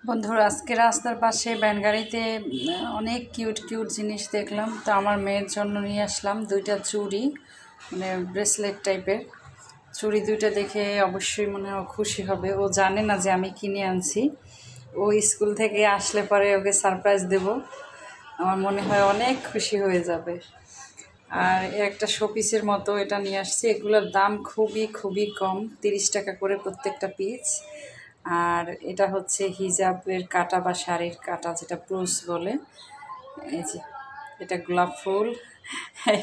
বন্ধুরা আজকে রাস্তার পাশে ব্যানগাড়িতে অনেক কিউট কিউট জিনিস দেখলাম, তো আমার মেয়ের জন্য নিয়ে আসলাম দুইটা চুড়ি, মানে ব্রেসলেট টাইপের চুড়ি দুইটা। দেখে অবশ্যই মনে হয় খুশি হবে। ও জানে না যে আমি কিনে আনছি। ও স্কুল থেকে আসলে পরে ওকে সারপ্রাইজ দেব। আমার মনে হয় অনেক খুশি হয়ে যাবে। আর একটা শোপিসের মতো এটা নিয়ে আসছি। এগুলোর দাম খুবই খুবই কম, 30 টাকা করে প্রত্যেকটা পিস। আর এটা হচ্ছে হিজাবের কাটা বা শাড়ির কাটা, যেটা ব্রুস বলে। এই যে এটা গোলাপ ফুল,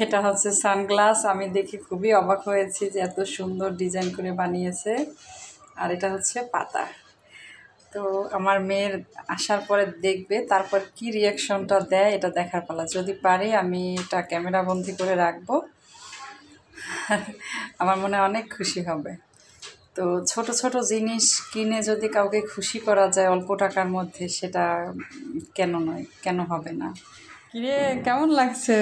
এটা হচ্ছে সানগ্লাস। আমি দেখে খুবই অবাক হয়েছি যে এত সুন্দর ডিজাইন করে বানিয়েছে। আর এটা হচ্ছে পাতা। তো আমার মেয়ের আসার পরে দেখবে, তারপর কি রিয়াকশনটা দেয় এটা দেখার পালা। যদি পারি আমি এটা ক্যামেরা বন্দি করে রাখবো। আমার মনে অনেক খুশি হবে। তো ছোট ছোট জিনিস কিনে যদি কাউকে খুশি করা যায় অল্প টাকার মধ্যে, সেটা কেন নয়, কেন হবে না? কিরে, কেমন লাগছে?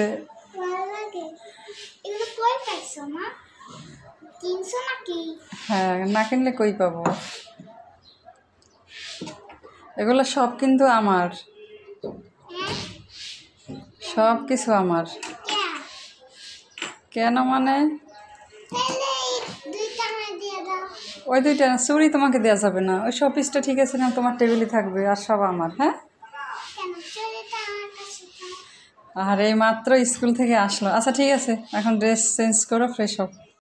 হ্যাঁ, না কিনলে কই পাবো? এগুলো সব কিন্তু আমার, সব কিছু আমার। কেন মানে? ওই দুইটা চুড়ি তোমাকে দেওয়া যাবে না। ওই শোপিসটা ঠিক আছে না, তোমার টেবিলে থাকবে, আর সব আমার। হ্যাঁ, আর এই মাত্র স্কুল থেকে আসলো। আচ্ছা ঠিক আছে, এখন ড্রেস চেঞ্জ করো, ফ্রেশ হও।